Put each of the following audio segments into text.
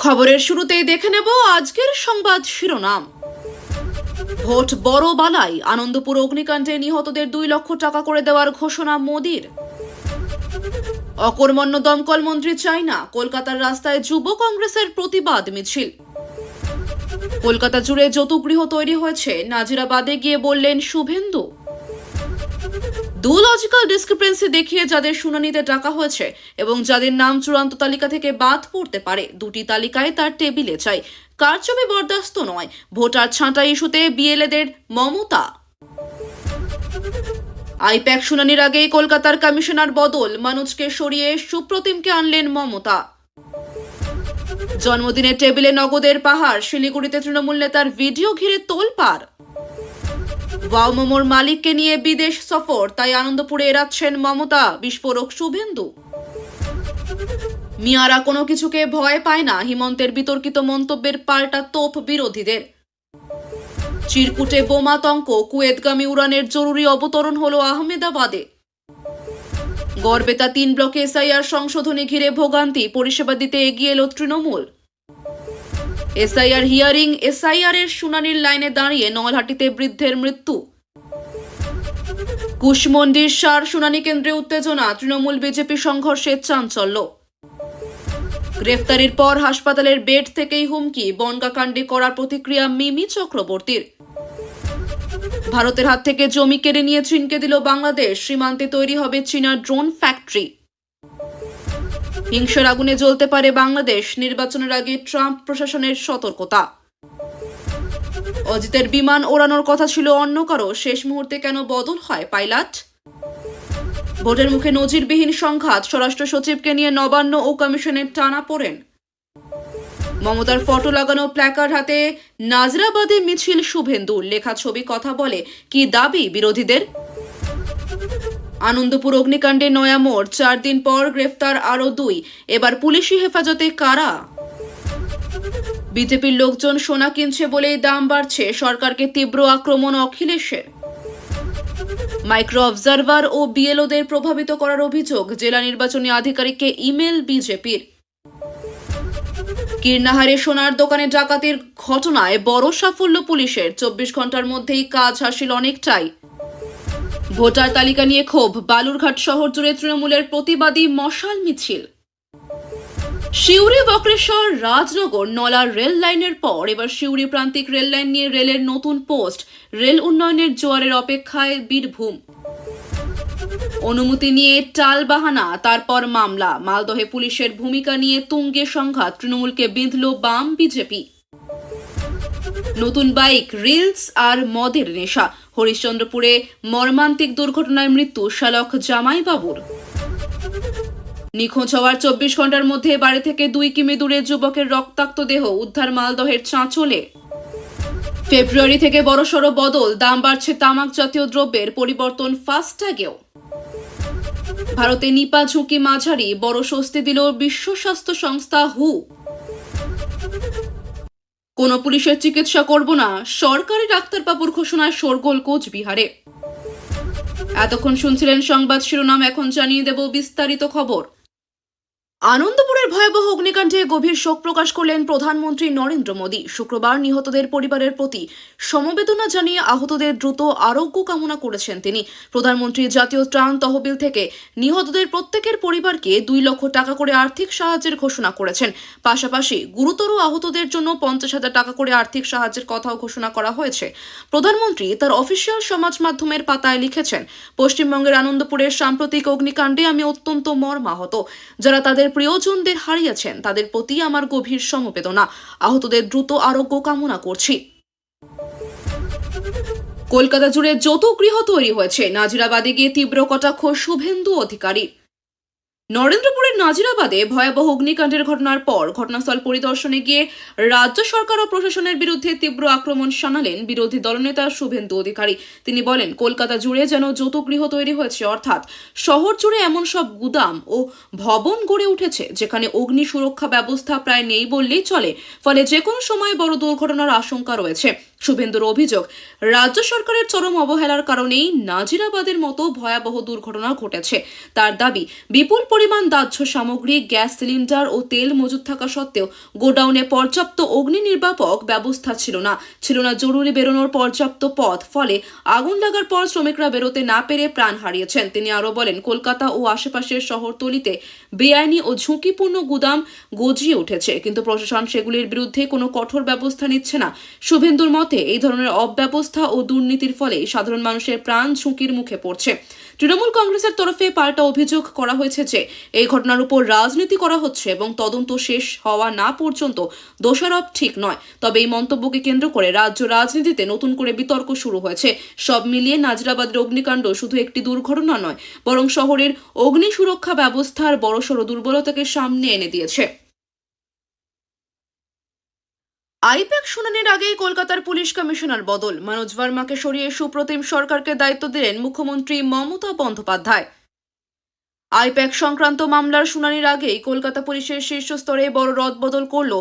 খবরের শুরুতেই দেখে নেব আজকের সংবাদ শিরোনাম। ভোট বড় বালাই, আনন্দপুর অগ্নিকাণ্ডে নিহতদের 2 লক্ষ টাকা করে দেওয়ার ঘোষণা মোদির। অকর্মণ্য দমকল মন্ত্রী চাই না, কলকাতার রাস্তায় যুব কংগ্রেসের প্রতিবাদ মিছিল। কলকাতা জুড়ে যৌতুকগৃহ তৈরি হয়েছে, নাজিরাবাদে গিয়ে বললেন শুভেন্দু। লজিক্যাল ডিসক্রিপেন্সি দেখিয়ে যাদের শুনানিতে ডাকা হয়েছে এবং যাদের নাম চূড়ান্ত তালিকা থেকে বাদ পড়তে পারে, দুটি তালিকায় তার টেবিলে চাই। কারচুপি বরদাস্ত নয়, ভোটার ছাঁটাই ইস্যুতে বিএলএদের মমতা। আইপ্যাক শুনানির আগেই কলকাতার কমিশনার বদল, মানুষকে সরিয়ে সুপ্রতিমকে আনলেন মমতা। জন্মদিনের টেবিলে নগদের পাহাড়, শিলিগুড়িতে তৃণমূল নেতার ভিডিও ঘিরে তোলপাড়। ওয়াও মোমোর মালিককে নিয়ে বিদেশ সফর, তাই আনন্দপুরে এড়াচ্ছেন মমতা, বিস্ফোরক শুভেন্দু। মিয়ারা কোনো কিছুকে ভয় পায় না, হিমন্তের বিতর্কিত মন্তব্যের পাল্টা তোপ বিরোধীদের। চিরকুটে বোমাতঙ্ক, কুয়েতগামী উড়ানের জরুরি অবতরণ হলো আহমেদাবাদে। গড়বেতা 3 ব্লকে এসআইআর সংশোধনী ঘিরে ভোগান্তি, পরিষেবা দিতে এগিয়ে এলো তৃণমূল। এসআইআর হিয়ারিং, এসআইআর এর শুনানির লাইনে দাঁড়িয়ে নলহাটিতে বৃদ্ধের মৃত্যু। কুশমন্ডির সার শুনানি কেন্দ্রে উত্তেজনা, তৃণমূল বিজেপি সংঘর্ষে চাঞ্চল্য। গ্রেফতারির পর হাসপাতালের বেড থেকেই হুমকি, বনগাঁকাণ্ডে করার প্রতিক্রিয়া মিমি চক্রবর্তীর। ভারতের হাত থেকে জমি কেড়ে নিয়ে চীনকে দিল বাংলাদেশ, সীমান্তে তৈরি হবে চীনা ড্রোন ফ্যাক্টরি। হিংসার আগুনে জ্বলতে পারে বাংলাদেশ, নির্বাচনের আগে ট্রাম্প প্রশাসনের সতর্কতা। অজিতের বিমান ওড়ানোর কথা ছিল অন্য কারো, শেষ মুহূর্তে কেন বদল হয় পাইলট? ভোটের মুখে নজিরবিহীন সংঘাত, স্বরাষ্ট্র সচিবকে নিয়ে নবান্ন ও কমিশনের টানাপোড়েন। মমতার ফটো লাগানো প্ল্যাকার্ড হাতে নাজিরাবাদে মিছিল শুভেন্দুর, লেখা ছবি কথা বলে, কি দাবি বিরোধীদের? আনন্দপুর অগ্নিকাণ্ডে নয়া মোড়, 4 দিন পর গ্রেফতার আরো 2, এবার পুলিশি হেফাজতে কারা? বিজেপির লোকজন সোনা কিনছে বলেই দাম বাড়ছে, সরকারকে তীব্র আক্রমণ অখিলেশের। মাইক্রো অবজারভার ও বিএলওদের প্রভাবিত করার অভিযোগ, জেলা নির্বাচনী আধিকারিককে ইমেল বিজেপির। কীর্ণাহারে সোনার দোকানে ডাকাতির ঘটনায় বড় সাফল্য পুলিশের, 24 ঘন্টার মধ্যেই কাজ হাসিল অনেকটাই। ভোটার তালিকা নিয়ে ক্ষোভ, বালুরঘাট শহর জুড়ে তৃণমূলের প্রতিবাদী মশাল মিছিল। সিউড়ি, বক্রেশ্বর, রাজনগর, নলার রেল লাইনের পর এবার সিউড়ি প্রান্তিক রেল লাইন নিয়ে রেলের নতুন পোস্ট, রেল উন্নয়নের জোয়ারের অপেক্ষায় বীরভূম। অনুমতি নিয়ে টাল বাহানা, তারপর মামলা, মালদহে পুলিশের ভূমিকা নিয়ে তুঙ্গে সংঘাত, তৃণমূলকে বিঁধল বাম বিজেপি। নতুন বাইক, রিলস আর মদের নেশা, হরিশ্চন্দ্রপুরে মর্মান্তিক দুর্ঘটনায় মৃত্যু শালক জামাইবাবুর। নিখোঁজ হওয়ার 24 ঘন্টার মধ্যে বাড়ি থেকে 2 কিমি দূরে যুবকের রক্তাক্ত দেহ উদ্ধার মালদহের চাঁচলে। ফেব্রুয়ারি থেকে বড়সড় বদল, দাম বাড়ছে তামাক জাতীয় দ্রব্যের, পরিবর্তন ফাস্ট্যাগেও। ভারতে নিপা ঝুঁকি মাঝারি, বড় স্বস্তি দিল বিশ্ব স্বাস্থ্য সংস্থা হু। কোন পুলিশের চিকিৎসা করব না, সরকারি ডাক্তারবাবুর ঘোষণায় শোরগোল কোচবিহারে। এতক্ষণ শুনছিলেন সংবাদ শিরোনাম, এখন জানিয়ে দেব বিস্তারিত খবর। আনন্দপুরের ভয়াবহ অগ্নিকাণ্ডে গভীর শোক প্রকাশ করলেন প্রধানমন্ত্রী নরেন্দ্র মোদী। শুক্রবার নিহতদের পরিবারের প্রতি সমবেদনা জানিয়ে আহতদের দ্রুত আরোগ্য কামনা করেছেন তিনি। প্রধানমন্ত্রী জাতীয় ত্রাণ তহবিল থেকে নিহতদের প্রত্যেকের পরিবারকে 2 লক্ষ টাকা করে আর্থিক সাহায্যের ঘোষণা করেছেন। পাশাপাশি গুরুতর আহতদের জন্য 50,000 টাকা করে আর্থিক সাহায্যের কথাও ঘোষণা করা হয়েছে। প্রধানমন্ত্রী তার অফিসিয়াল সমাজ মাধ্যমের পাতায় লিখেছেন, পশ্চিমবঙ্গের আনন্দপুরের সাম্প্রতিক অগ্নিকাণ্ডে আমি অত্যন্ত মর্মাহত। যারা তাদের প্রিয়জনদের হারিয়েছেন তাদের প্রতি আমার গভীর সমবেদনা, আহতদের দ্রুত আরোগ্য কামনা করছি। কলকাতা জুড়ে যৌতুকগৃহ তৈরি হয়েছে, নাজিরাবাদে গিয়ে তীব্র কটাক্ষ শুভেন্দু অধিকারী। নরেন্দ্রপুরের নাজিরাবাদে ভয়াবহ অগ্নিকাণ্ডের ঘটনার পর ঘটনাস্থল পরিদর্শনে গিয়ে রাজ্য সরকার ও প্রশাসনের বিরুদ্ধে তীব্র আক্রমণ শানালেন বিরোধী দলনেতা শুভেন্দু অধিকারী। তিনি বলেন, কলকাতা জুড়ে যেন যৌতুকগৃহ তৈরি হয়েছে, অর্থাৎ শহর জুড়ে এমন সব গুদাম ও ভবন গড়ে উঠেছে যেখানে অগ্নি সুরক্ষা ব্যবস্থা প্রায় নেই বললেই চলে, ফলে যে কোনো সময় বড় দুর্ঘটনার আশঙ্কা রয়েছে। শুভেন্দুর অভিযোগ, রাজ্য সরকারের চরম অবহেলার কারণেই নাজিরাবাদের মতো ভয়াবহ দুর্ঘটনা ঘটেছে। তার দাবি, বিপুল পরিমাণ দাহ্য সামগ্রী, গ্যাস সিলিন্ডার ও তেল মজুত থাকা সত্ত্বেও গোডাউনে পর্যাপ্ত অগ্নি নির্বাপক ব্যবস্থা ছিল না জরুরি বেরোনোর পর্যাপ্ত পথ। ফলে আগুন লাগার পর শ্রমিকরা বেরোতে না পেরে প্রাণ হারিয়েছেন। তিনি আরও বলেন, কলকাতা ও আশেপাশের শহরতলিতে বেআইনি ও ঝুঁকিপূর্ণ গুদাম গজিয়ে উঠেছে, কিন্তু প্রশাসন সেগুলির বিরুদ্ধে কোনো কঠোর ব্যবস্থা নিচ্ছে না। শুভেন্দুর মতে এই ধরনের অব্যবস্থা ও দুর্নীতির ফলে সাধারণ মানুষের প্রাণ ঝুঁকির মুখে পড়ছে। তৃণমূল কংগ্রেসের তরফে পাল্টা অভিযোগ করা হয়েছে যে এই ঘটনার উপর রাজনীতি করা হচ্ছে এবং তদন্ত শেষ হওয়া না পর্যন্ত দোষারোপ ঠিক নয়। তবে এই মন্তব্যকে কেন্দ্র করে রাজ্য রাজনীতিতে নতুন করে বিতর্ক শুরু হয়েছে। সব মিলিয়ে নাজিরাবাদের অগ্নিকাণ্ড শুধু একটি দুর্ঘটনা নয়, বরং শহরের অগ্নি সুরক্ষা ব্যবস্থার বড়সড় দুর্বলতাকে সামনে এনে দিয়েছে। আইপ্যাক শুনানির আগেই কলকাতার পুলিশ কমিশনার বদল, মনোজ ভার্মাকে সরিয়ে সুপ্রতিম সরকারকে দায়িত্ব দিলেন মুখ্যমন্ত্রী মমতা বন্দ্যোপাধ্যায়। আইপ্যাক সংক্রান্ত মামলার শুনানির আগেই কলকাতা পুলিশের শীর্ষস্তরে বড় রদবদল করল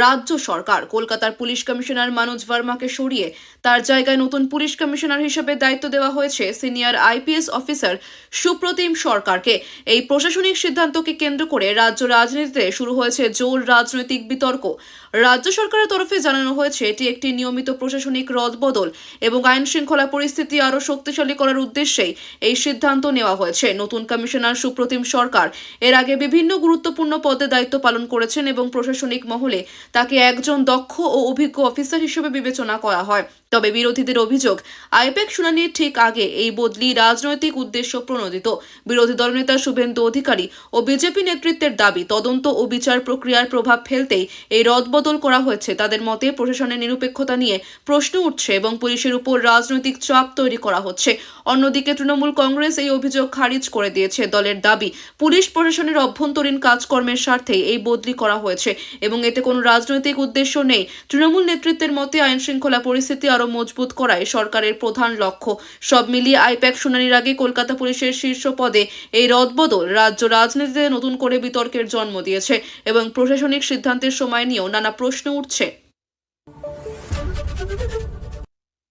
রাজ্য সরকার। কলকাতার পুলিশ কমিশনার মনোজ ভার্মাকে সরিয়ে তার জায়গায় নতুন পুলিশ কমিশনার হিসেবে দায়িত্ব দেওয়া হয়েছে সিনিয়র আইপিএস অফিসার সুপ্রতিম সরকারকে। এই প্রশাসনিক সিদ্ধান্তকে কেন্দ্র করে রাজ্য রাজনীতিতে শুরু হয়েছে জোর রাজনৈতিক বিতর্ক। রাজ্য সরকারের তরফে জানানো হয়েছে, এটি একটি নিয়মিত প্রশাসনিক রদবদল এবং আইন শৃঙ্খলা পরিস্থিতি আরও শক্তিশালী করার উদ্দেশ্যেই এই সিদ্ধান্ত নেওয়া হয়েছে। নতুন কমিশনার সুপ্রতিম সরকার এর আগে বিভিন্ন গুরুত্বপূর্ণ পদে দায়িত্ব পালন করেছেন এবং প্রশাসনিক মহলে তাকে একজন দক্ষ ও অভিজ্ঞ অফিসার হিসেবে বিবেচনা করা হয়। তবে বিরোধীদের অভিযোগ, আইপ্যাক শুনানির ঠিক আগে এই বদলি রাজনৈতিক উদ্দেশ্য প্রণোদিত। বিরোধী দলনেতা শুভেন্দু অধিকারী ও বিজেপি নেতৃত্বের দাবি, তদন্ত ও বিচার প্রক্রিয়ার প্রভাব ফেলতেই এই রদবদল করা হয়েছে। তাদের মতে প্রশাসনের নিরপেক্ষতা নিয়ে প্রশ্ন উঠছে এবং পুলিশের উপর রাজনৈতিক চাপ তৈরি করা হচ্ছে। অন্যদিকে তৃণমূল কংগ্রেস এই অভিযোগ খারিজ করে দিয়েছে। দলের দাবি, পুলিশ প্রশাসনের অভ্যন্তরীণ কাজকর্মের স্বার্থেই এই বদলি করা হয়েছে এবং এতে কোনো রাজনৈতিক উদ্দেশ্য নেই। তৃণমূল নেতৃত্বের মতে আইন শৃঙ্খলা পরিস্থিতি আরও মজবুত করাই সরকারের প্রধান লক্ষ্য। সব মিলিয়ে আইপ্যাক শুনানির আগে কলকাতা পুলিশের শীর্ষ পদে এই রদবদল রাজ্য রাজনীতিতে নতুন করে বিতর্কের জন্ম দিয়েছে এবং প্রশাসনিক সিদ্ধান্তের সময় নিয়েও নানা প্রশ্ন উঠছে।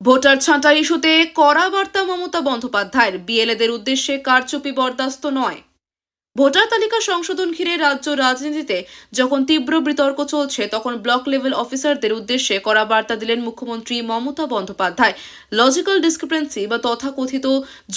ভোটার ছাঁটাই ইস্যুতে কড়া বার্তা মমতা বন্দ্যোপাধ্যায়ের, বিএলএদের উদ্দেশ্যে কারচুপি বরদাস্ত নয়। ভোটার তালিকা সংশোধন ঘিরে রাজ্য রাজনীতিতে যখন তীব্র বিতর্ক চলছে, তখন ব্লক লেভেল অফিসারদের উদ্দেশ্যে কড়া বার্তা দিলেন মুখ্যমন্ত্রী মমতা বন্দ্যোপাধ্যায়। লজিক্যাল ডিসক্রিপেন্সি বা তথাকথিত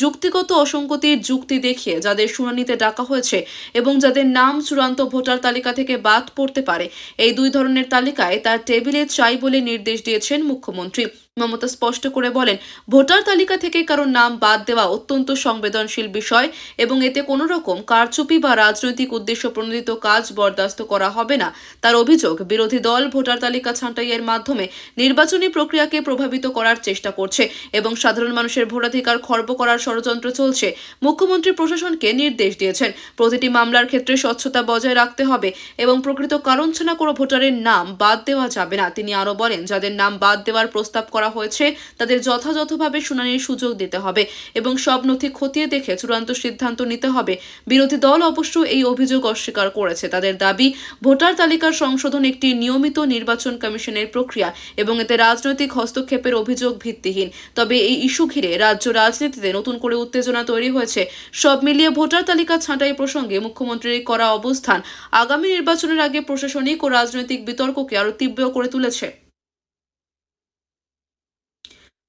যুক্তিগত অসঙ্গতির যুক্তি দেখিয়ে যাদের শুনানিতে ডাকা হয়েছে এবং যাদের নাম চূড়ান্ত ভোটার তালিকা থেকে বাদ পড়তে পারে, এই দুই ধরনের তালিকায় তার টেবিলে চাই বলে নির্দেশ দিয়েছেন মুখ্যমন্ত্রী। মমতা স্পষ্ট করে বলেন, ভোটার তালিকা থেকে কারোর নাম বাদ দেওয়া অত্যন্ত সংবেদনশীল বিষয় এবং এতে কোনো রকম কারচুপি বা রাজনৈতিক উদ্দেশ্য প্রণোদিত কাজ বরদাস্ত করা হবে না। তার অভিযোগ, বিরোধী দল ভোটার তালিকা ছাঁটাইয়ের মাধ্যমে নির্বাচনী প্রক্রিয়াকে প্রভাবিত করার চেষ্টা করছে এবং সাধারণ মানুষের ভোটাধিকার খর্ব করার ষড়যন্ত্র চলছে। মুখ্যমন্ত্রী প্রশাসনকে নির্দেশ দিয়েছেন, প্রতিটি মামলার ক্ষেত্রে স্বচ্ছতা বজায় রাখতে হবে এবং প্রকৃত কারণ ছাড়া কোনো ভোটারের নাম বাদ দেওয়া যাবে না। তিনি আরও বলেন, যাদের নাম বাদ দেওয়ার প্রস্তাব করা হয়েছে তাদের যথাযথভাবে শুনানির সুযোগ দিতে হবে এবং সব নথি খতিয়ে দেখে চূড়ান্ত সিদ্ধান্ত নিতে হবে। বিরোধী দল অবশ্য এই অভিযোগ অস্বীকার করেছে। তাদের দাবি, ভোটার তালিকার সংশোধন একটি নিয়মিত নির্বাচন কমিশনের প্রক্রিয়া এবং এতে রাজনৈতিক হস্তক্ষেপের অভিযোগ ভিত্তিহীন। তবে এই ইস্যু ঘিরে রাজ্য রাজনীতিতে নতুন করে উত্তেজনা তৈরি হয়েছে। সব মিলিয়ে ভোটার তালিকা ছাঁটাই প্রসঙ্গে মুখ্যমন্ত্রীর করা অবস্থান আগামী নির্বাচনের আগে প্রশাসনিক ও রাজনৈতিক বিতর্ককে আরও তীব্র করে তুলেছে।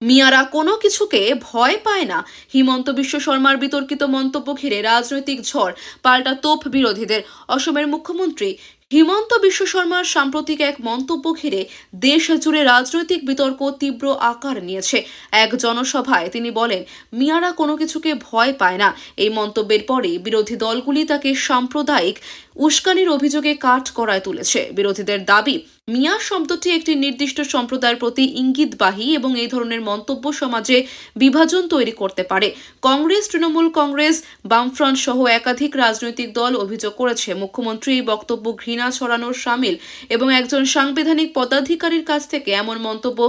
মিয়ারা কোনো কিছুকে ভয় পায় না, হিমন্ত বিশ্ব শর্মার বিতর্কিত মন্তব্য ঘিরে রাজনৈতিক ঝড়, পাল্টা তোপ বিরোধীদের। অসমের মুখ্যমন্ত্রী হিমন্ত বিশ্ব শর্মার সাম্প্রতিক এক মন্তব্য ঘিরে দেশ জুড়ে রাজনৈতিক বিতর্ক তীব্র আকার নিয়েছে। এক জনসভায় তিনি বলেন, মিয়ারা কোনো কিছুকে ভয় পায় না। এই মন্তব্যের পরে বিরোধী দলগুলি তাকে সাম্প্রদায়িক উস্কানির অভিযোগে কাঠগড়ায় তুলেছে। বিরোধীদের দাবি, মিয়া শব্দটি একটি নির্দিষ্ট সম্প্রদায়ের প্রতি ইঙ্গিতবাহী এবং এই ধরনের মন্তব্য সমাজে বিভাজন তৈরি করতে পারে। কংগ্রেস, তৃণমূল কংগ্রেস, বামফ্রন্ট সহ একাধিক রাজনৈতিক দল অভিযোগ করেছে, মুখ্যমন্ত্রী এই বক্তব্য ঘৃণা ছড়ানোর শামিল এবং একজন সাংবিধানিক পদাধিকারীর কাছ থেকে এমন মন্তব্য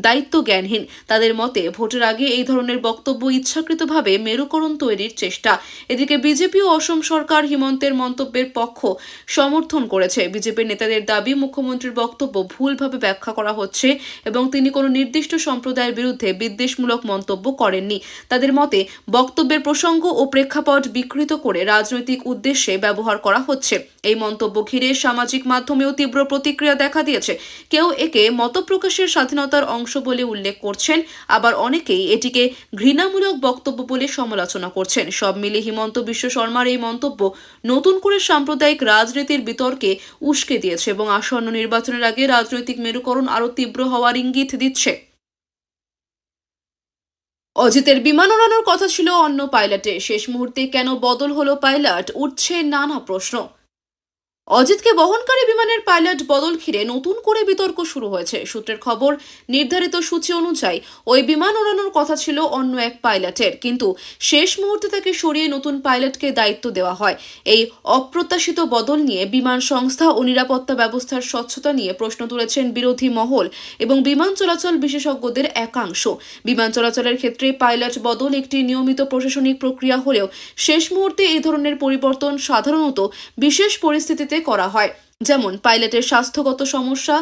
দায়িত্ব জ্ঞানহীন। তাদের মতে ভোটের আগে এই ধরনের বক্তব্য ইচ্ছাকৃতভাবে মেরুকরণ তৈরির চেষ্টা। এদিকে বিজেপি ও অসম সরকার হিমন্তের মন্তব্যের পক্ষ পক্ষ সমর্থন করেছে। বিজেপির নেতাদের দাবি, মুখ্যমন্ত্রীর বক্তব্য ভুলভাবে ব্যাখ্যা করা হচ্ছে এবং তিনি কোনো নির্দিষ্ট সম্প্রদায়ের বিরুদ্ধে বিদ্বেষমূলক মন্তব্য করেননি। তাদের মতে, বক্তব্যের প্রসঙ্গ ও প্রেক্ষাপট বিকৃত করে রাজনৈতিক উদ্দেশ্যে ব্যবহার করা হচ্ছে। এই মন্তব্য ঘিরে সামাজিক মাধ্যমেও তীব্র প্রতিক্রিয়া দেখা দিয়েছে। কেউ একে মতপ্রকাশের স্বাধীনতার অংশ বলে উল্লেখ করছেন, আবার অনেকেই এটিকে ঘৃণামূলক বক্তব্য বলে সমালোচনা করছেন। সব মিলে হিমন্ত বিশ্ব শর্মার এই মন্তব্য নতুন করে সাম্প্রদায়িক রাজনীতির বিতর্কে উস্কে দিয়েছে এবং আসন্ন নির্বাচনের আগে রাজনৈতিক মেরুকরণ আরও তীব্র হওয়ার ইঙ্গিত দিচ্ছে। অজিতের বিমান ওড়ানোর কথা ছিল অন্য পাইলটে, শেষ মুহূর্তে কেন বদল হলো পাইলট, উঠছে নানা প্রশ্ন। অজিতকে বহনকারী বিমানের পাইলট বদল ঘিরে নতুন করে বিতর্ক শুরু হয়েছে। সূত্রের খবর, নির্ধারিত সূচি অনুযায়ী ওই বিমান ওড়ানোর কথা ছিল অন্য এক পাইলটের, কিন্তু শেষ মুহূর্তে তাকে সরিয়ে নতুন পাইলটকে দায়িত্ব দেওয়া হয়। এই অপ্রত্যাশিত বদল নিয়ে বিমান সংস্থা ও নিরাপত্তা ব্যবস্থার স্বচ্ছতা নিয়ে প্রশ্ন তুলেছেন বিরোধী মহল এবং বিমান চলাচল বিশেষজ্ঞদের একাংশ। বিমান চলাচলের ক্ষেত্রে পাইলট বদল একটি নিয়মিত প্রশাসনিক প্রক্রিয়া হলেও শেষ মুহূর্তে এই ধরনের পরিবর্তন সাধারণত বিশেষ পরিস্থিতিতে করা হয়, যেমন পাইলটের স্বাস্থ্যগত সমস্যা,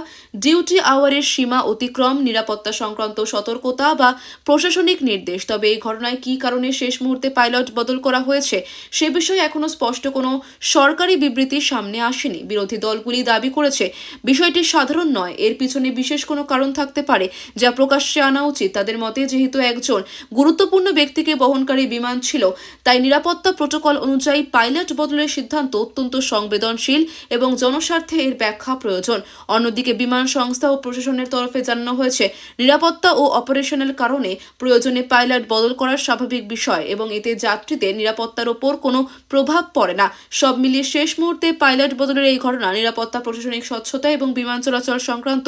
ডিউটি আওয়ারের সীমা অতিক্রম, নিরাপত্তা সংক্রান্ত সতর্কতা বা প্রশাসনিক নির্দেশ। তবে এই ঘটনায় কী কারণে শেষ মুহূর্তে পাইলট বদল করা হয়েছে সে বিষয়ে এখনও স্পষ্ট কোনো সরকারি বিবৃতি সামনে আসেনি। বিরোধী দলগুলি দাবি করেছে বিষয়টি সাধারণ নয়, এর পিছনে বিশেষ কোনো কারণ থাকতে পারে যা প্রকাশ্যে আনা উচিত। তাদের মতে, যেহেতু একজন গুরুত্বপূর্ণ ব্যক্তিকে বহনকারী বিমান ছিল, তাই নিরাপত্তা প্রোটোকল অনুযায়ী পাইলট বদলের সিদ্ধান্ত অত্যন্ত সংবেদনশীল এবং জনস্বার্থে এর ব্যাখ্যা প্রয়োজন। অন্যদিকে বিমান সংস্থা ও প্রশাসনের তরফে জানানো হয়েছে, নিরাপত্তা ও অপারেশনাল কারণে প্রয়োজনে পাইলট বদল করার স্বাভাবিক বিষয় এবং এতে যাত্রীদের নিরাপত্তার ওপর কোনো প্রভাব পড়ে না। সব মিলিয়ে শেষ মুহূর্তে পাইলট বদলের এই ঘটনা নিরাপত্তা, প্রশাসনিক স্বচ্ছতা এবং বিমান চলাচল সংক্রান্ত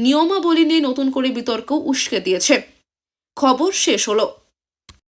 নিয়মাবলী নিয়ে নতুন করে বিতর্ক উস্কে দিয়েছে। খবর শেষ হলো।